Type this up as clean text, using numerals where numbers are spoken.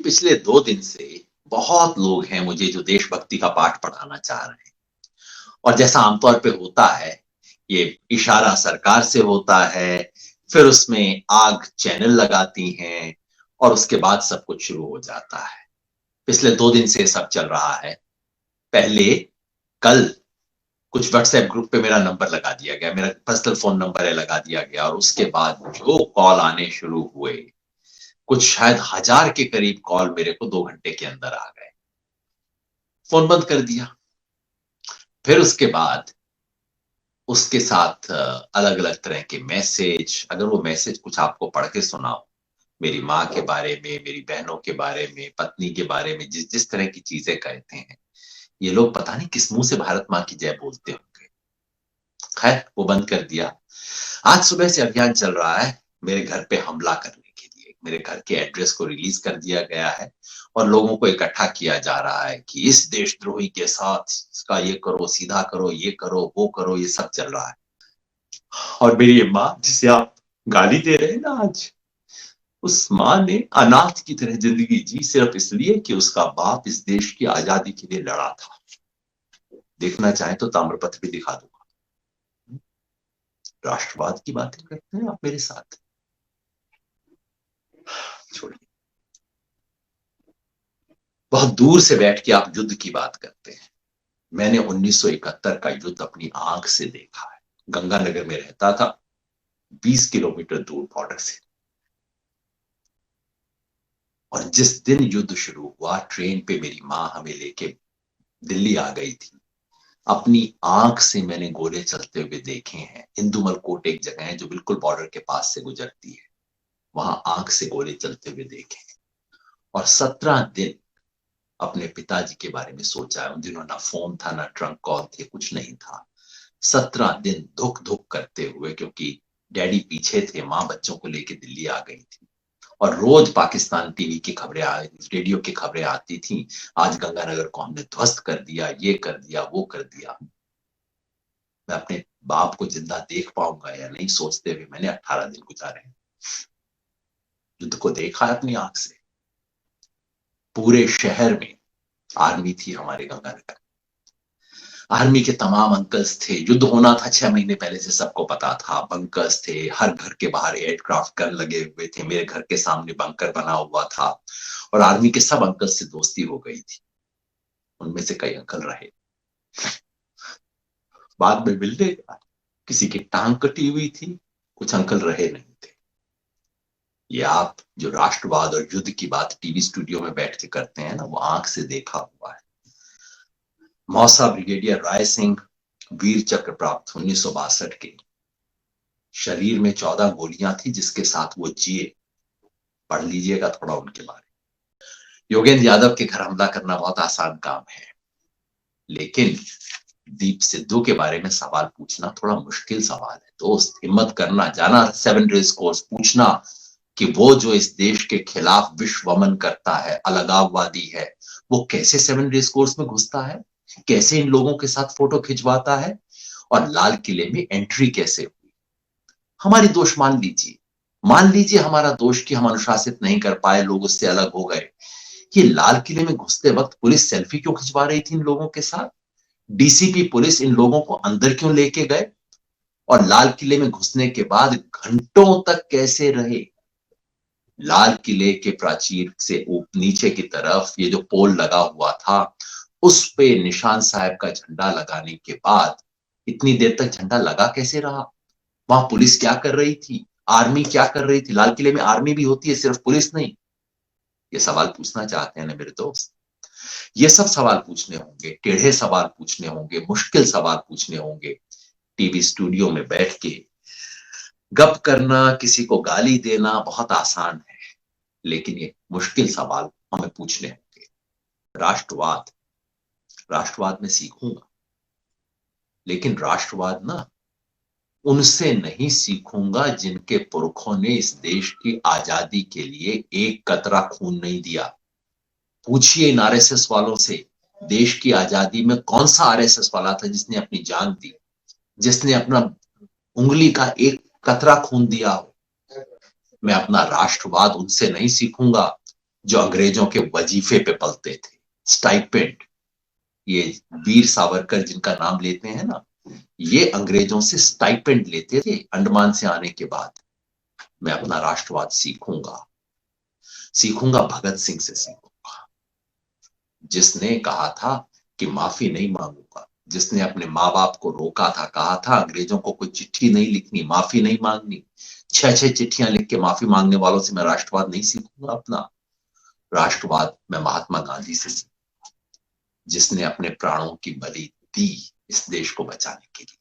पिछले 2 दिन से बहुत लोग हैं मुझे जो देशभक्ति का पाठ पढ़ाना चाह रहे हैं। और जैसा आमतौर पे होता है, ये इशारा सरकार से होता है, फिर उसमें आग चैनल लगाती हैं और उसके बाद सब कुछ शुरू हो जाता है। पिछले 2 दिन से सब चल रहा है। पहले कल कुछ व्हाट्सएप ग्रुप पे मेरा नंबर लगा दिया गया, मेरा पर्सनल फोन नंबर है, लगा दिया गया और उसके बाद जो कॉल आने शुरू हुए, कुछ शायद 1000 के करीब कॉल मेरे को 2 घंटे के अंदर आ गए। फोन बंद कर दिया। फिर उसके बाद उसके साथ अलग अलग तरह के मैसेज, अगर वो मैसेज कुछ आपको पढ़ के सुनाओ, मेरी माँ के बारे में, मेरी बहनों के बारे में, पत्नी के बारे में, जिस जिस तरह की चीजें कहते हैं, ये लोग पता नहीं किस मुंह से भारत माँ की जय बोलते होंगे। खैर वो बंद कर दिया। आज सुबह से अभियान चल रहा है मेरे घर पे हमला करने के लिए। मेरे घर के एड्रेस को रिलीज कर दिया गया है और लोगों को इकट्ठा किया जा रहा है कि इस देशद्रोही के साथ इसका ये करो, सीधा करो, ये करो, वो करो, ये सब चल रहा है। और मेरी ये माँ जिसे आप गाली दे रहे हैं ना आज, उस माँ ने अनाथ की तरह जिंदगी जी सिर्फ इसलिए कि उसका बाप इस देश की आजादी के लिए लड़ा था। देखना चाहे तो ताम्रपत्र भी दिखा दूंगा। राष्ट्रवाद की बातें करते हैं आप मेरे साथ। छोड़िए, बहुत दूर से बैठ के आप युद्ध की बात करते हैं। मैंने 1971 का युद्ध अपनी आंख से देखा है। गंगानगर में रहता था, 20 किलोमीटर दूर बॉर्डर से। और जिस दिन युद्ध शुरू हुआ, ट्रेन पे मेरी माँ हमें लेके दिल्ली आ गई थी। अपनी आंख से मैंने गोले चलते हुए देखे हैं। इंदुमल कोट एक जगह है जो बिल्कुल बॉर्डर के पास से गुजरती है, वहां आंख से गोले चलते हुए देखे हैं। और 17 दिन अपने पिताजी के बारे में सोचा है। उन दिनों ना फोन था, ना ट्रंक कॉल थे, कुछ नहीं था। 17 दिन धुक धुक करते हुए, क्योंकि डैडी पीछे थे, माँ बच्चों को लेके दिल्ली आ गई थी। और रोज पाकिस्तान टीवी की खबरें, रेडियो की खबरें आती थी, आज गंगानगर को हमने ध्वस्त कर दिया, ये कर दिया, वो कर दिया। मैं अपने बाप को जिंदा देख पाऊंगा या नहीं सोचते हुए मैंने 18 दिन गुजारे। युद्ध को देखा है अपनी आंख से। पूरे शहर में आर्मी थी हमारे गंगानगर। आर्मी के तमाम अंकल्स थे। युद्ध होना था 6 महीने पहले से सबको पता था। बंकर्स थे, हर घर के बाहर एयरक्राफ्ट गन लगे हुए थे। मेरे घर के सामने बंकर बना हुआ था और आर्मी के सब अंकल से दोस्ती हो गई थी। उनमें से कई अंकल रहे, बाद में मिलने गया, किसी की टांग कटी हुई थी, कुछ अंकल रहे नहीं थे। ये आप जो राष्ट्रवाद और युद्ध की बात टीवी स्टूडियो में बैठ के करते हैं ना, वो आंख से देखा हुआ है। मौसा ब्रिगेडियर राय सिंह वीर चक्र प्राप्त 1962 के, शरीर में 14 गोलियां थी जिसके साथ वो जिए। पढ़ लीजिएगा थोड़ा उनके बारे में। योगेंद्र यादव के घर हमला करना बहुत आसान काम है, लेकिन दीप सिद्धू के बारे में सवाल पूछना थोड़ा मुश्किल सवाल है। दोस्त, हिम्मत करना, जाना 7 डेज कोर्स, पूछना कि वो जो इस देश के खिलाफ विश्वमन करता है, अलगाववादी है, वो कैसे 7 डेज कोर्स में घुसता है, कैसे इन लोगों के साथ फोटो खिंचवाता है और लाल किले में एंट्री कैसे हुई। हमारी दोष मान लीजिए हमारा दोष कि हम अनुशासित नहीं कर पाए, लोग उससे अलग हो गए। ये लाल किले में घुसते वक्त पुलिस सेल्फी क्यों खिंचवा रही थी इन लोगों के साथ? डीसीपी पुलिस इन लोगों को अंदर क्यों लेके गए? और लाल किले में घुसने के बाद घंटों तक कैसे रहे? लाल किले के प्राचीर से नीचे की तरफ ये जो पोल लगा हुआ था, उस पे निशान साहब का झंडा लगाने के बाद इतनी देर तक झंडा लगा कैसे रहा? वहां पुलिस क्या कर रही थी? आर्मी क्या कर रही थी? लाल किले में आर्मी भी होती है, सिर्फ पुलिस नहीं। ये सवाल पूछना चाहते हैं ना मेरे दोस्त? ये सब सवाल पूछने होंगे, टेढ़े सवाल पूछने होंगे, मुश्किल सवाल पूछने होंगे। टीवी स्टूडियो में बैठ के गप करना, किसी को गाली देना बहुत आसान है, लेकिन ये मुश्किल सवाल हमें पूछने होंगे। राष्ट्रवाद, राष्ट्रवाद में सीखूंगा, लेकिन राष्ट्रवाद ना उनसे नहीं सीखूंगा जिनके पुरखों ने इस देश की आजादी के लिए एक कतरा खून नहीं दिया। पूछिए इन आरएसएस वालों से, देश की आजादी में कौन सा आरएसएस वाला था जिसने अपनी जान दी, जिसने अपना उंगली का एक कतरा खून दिया हो? मैं अपना राष्ट्रवाद उनसे नहीं सीखूंगा, जो अंग्रेजों के वजीफे पे पलते थे, स्टाइपेंड। ये वीर सावरकर जिनका नाम लेते हैं ना, ये अंग्रेजों से स्टाइपेंड लेते थे अंडमान से आने के बाद। मैं अपना राष्ट्रवाद सीखूंगा, सीखूंगा भगत सिंह से सीखूंगा, जिसने कहा था कि माफी नहीं मांगूंगा, जिसने अपने माँ बाप को रोका था, कहा था अंग्रेजों को कोई चिट्ठी नहीं लिखनी, माफी नहीं मांगनी। 6-6 चिट्ठियां लिख के माफी मांगने वालों से मैं राष्ट्रवाद नहीं सीखूंगा। अपना राष्ट्रवाद मैं महात्मा गांधी से सीखूंगा, जिसने अपने प्राणों की बलि दी इस देश को बचाने के लिए।